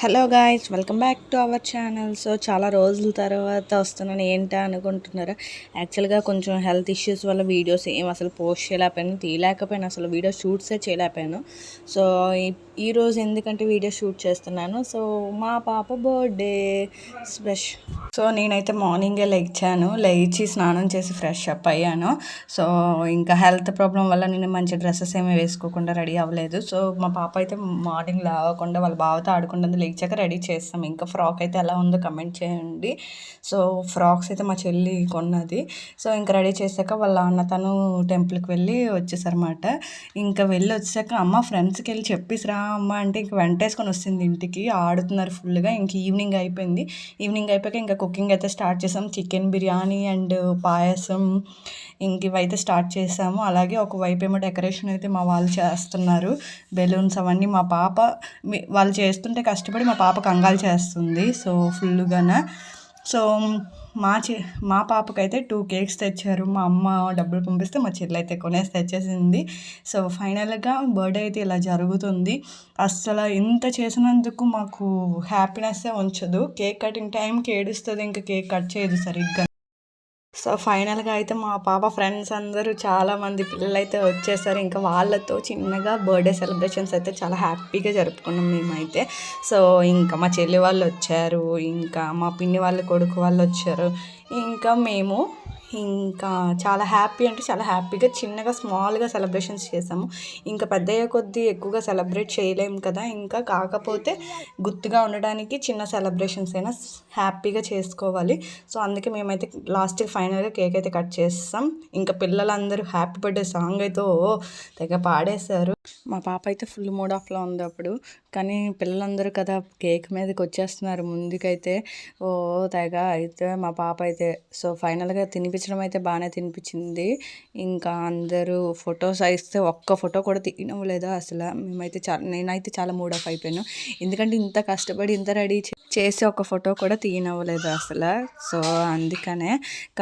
Hello guys, welcome back to our channel. So చాలా రోజుల తర్వాత వస్తున్నాను ఏంటా అనుకుంటున్నారా? యాక్చువల్గా కొంచెం హెల్త్ ఇష్యూస్ వల్ల వీడియోస్ ఏం అసలు పోస్ట్ చేయలేకపోయాను, తీయలేకపోయాను, అసలు వీడియో షూట్సే చేయలేకపోయాను. సో ఈరోజు ఎందుకంటే వీడియో షూట్ చేస్తున్నాను. సో మా పాప బర్త్డే స్పెషల్. సో నేనైతే మార్నింగే లేచి స్నానం చేసి ఫ్రెష్ అప్ అయ్యాను. సో ఇంకా హెల్త్ ప్రాబ్లం వల్ల నేను మంచి డ్రెస్సెస్ ఏమీ వేసుకోకుండా రెడీ అవ్వలేదు. సో మా పాప అయితే మార్నింగ్ లేవకుండా వాళ్ళ బావతో ఆడుకుంటుంది. లేచాక రెడీ చేస్తాం. ఇంకా ఫ్రాక్ అయితే ఎలా ఉందో కమెంట్ చేయండి. సో ఫ్రాక్స్ అయితే మా చెల్లి కొన్నది. సో ఇంకా రెడీ చేశాక వాళ్ళ అన్న తను టెంపుల్కి వెళ్ళి వచ్చేసారన్నమాట. ఇంకా వెళ్ళి వచ్చాక అమ్మ ఫ్రెండ్స్కి వెళ్ళి చెప్పిసిరా అమ్మ అంటే ఇంక వెంటేసుకొని వస్తుంది ఇంటికి. ఆడుతున్నారు ఫుల్గా. ఇంక ఈవినింగ్ అయిపోయింది. ఈవినింగ్ అయిపోయాక ఇంకా కుకింగ్ అయితే స్టార్ట్ చేసాం. చికెన్ బిర్యానీ అండ్ పాయసం ఇంక ఇవైతే స్టార్ట్ చేసాము. అలాగే ఒకవైపు ఏమో డెకరేషన్ అయితే మా వాళ్ళు చేస్తున్నారు. బెలూన్స్ అవన్నీ మా పాప వాళ్ళు చేస్తుంటే కష్టపడి మా పాప కంగాలు చేస్తుంది. సో ఫుల్గానే. సో మా పాపకైతే 2 కేక్స్ తెచ్చారు. మా అమ్మ డబ్బులు పంపిస్తే మా చెల్లి అయితే కొనేసి తెచ్చేసింది. సో ఫైనల్గా బర్త్డే అయితే ఇలా జరుగుతుంది. అస్సలు ఇంత చేసినందుకు మాకు హ్యాపీనెస్సే ఉంచదు. కేక్ కటింగ్ టైంకి ఏడుస్తుంది, ఇంకా కేక్ కట్ చేయదు సరిగ్గా. సో ఫైనల్గా అయితే మా పాప ఫ్రెండ్స్ అందరూ చాలామంది పిల్లలు అయితే వచ్చేసారు. ఇంకా వాళ్ళతో చిన్నగా బర్త్డే సెలబ్రేషన్స్ అయితే చాలా హ్యాపీగా జరుపుకున్నాం మేమైతే. సో ఇంకా మా చెల్లి వాళ్ళు వచ్చారు, ఇంకా మా పిన్ని వాళ్ళ కొడుకు వాళ్ళు వచ్చారు, ఇంకా మేము ఇంకా చాలా హ్యాపీ అంటే చాలా హ్యాపీగా చిన్నగా స్మాల్గా సెలబ్రేషన్స్ చేసాము. ఇంకా పెద్దయ్యే కొద్దీ ఎక్కువగా సెలబ్రేట్ చేయలేము కదా. ఇంకా కాకపోతే గుర్తుగా ఉండడానికి చిన్న సెలబ్రేషన్స్ అయినా హ్యాపీగా చేసుకోవాలి. సో అందుకే మేమైతే లాస్ట్కి ఫైనల్గా కేక్ అయితే కట్ చేస్తాం. ఇంకా పిల్లలందరూ హ్యాపీ బర్త్డే సాంగ్ అయితే తెగ పాడేశారు. మా పాప అయితే ఫుల్ మూడ్ ఆఫ్లో ఉంది అప్పుడు. కానీ పిల్లలందరూ కదా కేక్ మీదకి వచ్చేస్తున్నారు ముందుకైతే. తెగ అయితే మా పాప అయితే సో ఫైనల్గా తినిపించడం అయితే బాగానే తినిపించింది. ఇంకా అందరూ ఫొటోస్ ఇస్తే ఒక్క ఫోటో కూడా తీయనవ్వలేదు అసలు. నేనైతే చాలా మూడ్ ఆఫ్ అయిపోయాను. ఎందుకంటే ఇంత కష్టపడి ఇంత రెడీ చేసి ఒక ఫోటో కూడా తీయనవ్వలేదు అసలు. సో అందుకనే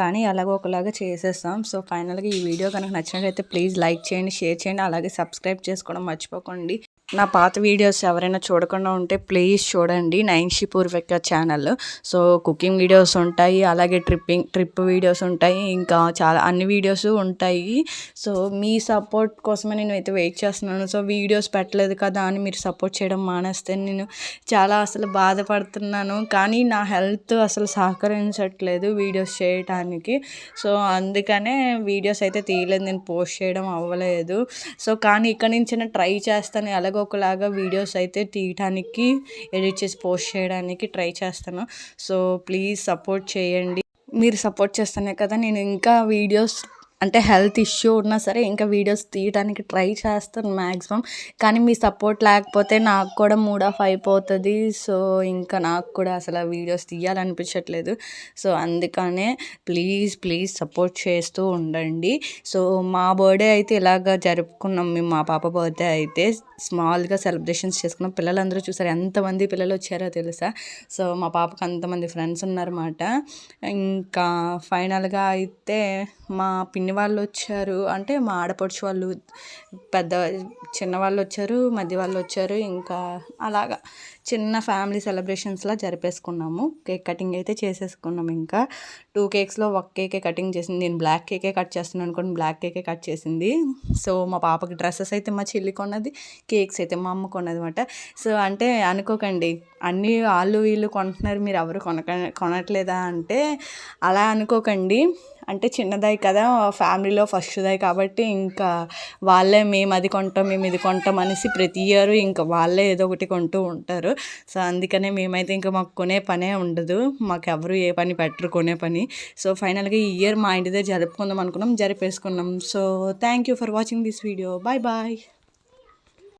కానీ అలాగో ఒకలాగా చేసేస్తాం. సో ఫైనల్గా ఈ వీడియో కనుక నచ్చినట్లయితే ప్లీజ్ లైక్ చేయండి, షేర్ చేయండి, అలాగే సబ్స్క్రైబ్ చేసుకోవడం మర్చిపోకండి. నా పాత వీడియోస్ ఎవరైనా చూడకుండా ఉంటే ప్లీజ్ చూడండి. Nainshi Purvika channel. So cooking videos ఉంటాయి, అలాగే ట్రిప్ వీడియోస్ ఉంటాయి, ఇంకా చాలా అన్ని వీడియోస్ ఉంటాయి. సో మీ సపోర్ట్ కోసమే నేను అయితే వెయిట్ చేస్తున్నాను. సో వీడియోస్ పెట్టలేదు కదా అని మీరు సపోర్ట్ చేయడం మానేస్తే నేను చాలా అసలు బాధపడుతున్నాను. కానీ నా హెల్త్ అసలు సహకరించట్లేదు వీడియోస్ చేయటానికి. సో అందుకనే వీడియోస్ అయితే తీయలేదు, నేను పోస్ట్ చేయడం అవ్వలేదు. సో కానీ ఇక్కడ నుంచి నేను ట్రై చేస్తాను, అలాగే ఒకలాగా వీడియోస్ అయితే తీయటానికి, ఎడిట్ చేసి పోస్ట్ చేయడానికి ట్రై చేస్తాను. సో ప్లీజ్ సపోర్ట్ చేయండి. మీరు సపోర్ట్ చేస్తేనే కదా నేను ఇంకా వీడియోస్ అంటే హెల్త్ ఇష్యూ ఉన్నా సరే ఇంకా వీడియోస్ తీయడానికి ట్రై చేస్తాను మ్యాక్సిమం. కానీ మీ సపోర్ట్ లేకపోతే నాకు కూడా మూడ్ ఆఫ్ అయిపోతుంది. సో ఇంకా నాకు కూడా అసలు వీడియోస్ తీయాలనిపించట్లేదు. సో అందుకనే ప్లీజ్ సపోర్ట్ చేస్తూ ఉండండి. సో మా బర్త్డే అయితే ఇలాగ జరుపుకున్నాం మేము. మా పాప బర్త్డే అయితే స్మాల్గా సెలబ్రేషన్స్ చేసుకున్నాం. పిల్లలందరూ చూసారు ఎంతమంది పిల్లలు వచ్చారో తెలుసా. సో మా పాపకు అంతమంది ఫ్రెండ్స్ ఉన్నారన్నమాట. ఇంకా ఫైనల్గా అయితే మా పిన్ని వాళ్ళు వచ్చారు, అంటే మా ఆడపడుచు వాళ్ళు, చిన్నవాళ్ళు వచ్చారు, మధ్య వాళ్ళు వచ్చారు. ఇంకా అలాగా చిన్న ఫ్యామిలీ సెలబ్రేషన్స్లా జరిపేసుకున్నాము. కేక్ కటింగ్ అయితే చేసేసుకున్నాం. ఇంకా 2 కేక్స్లో 1 కేకే కటింగ్ చేసింది. నేను బ్లాక్ కేకే కట్ చేస్తున్నాను అనుకోండి, బ్లాక్ కేకే కట్ చేసింది. సో మా పాపకి డ్రెస్సెస్ అయితే మా చెల్లి కొన్నది, కేక్స్ అయితే మా అమ్మ కొన్నది అనమాట. సో అంటే అనుకోకండి అన్నీ వాళ్ళు వీళ్ళు కొంటున్నారు, మీరు ఎవరు కొనట్లేదా అంటే అలా అనుకోకండి. అంటే చిన్నదాయి కదా, ఫ్యామిలీలో ఫస్ట్దాయి కాబట్టి ఇంకా వాళ్ళే మేము అది కొంటాం, మేము ఇది కొంటాం అనేసి ప్రతి ఇయర్ ఇంకా వాళ్ళే ఏదో ఒకటి కొంటూ ఉంటారు. సో అందుకనే మేమైతే ఇంకా మాకు కొనే పనే ఉండదు, మాకు ఎవరు ఏ పని పెట్టరు కొనే పని. సో ఫైనల్గా ఈ ఇయర్ మా ఇంటి దగ్గర జరుపుకుందాం అనుకున్నాం, జరిపేసుకున్నాం. So thank you for watching this video. Bye.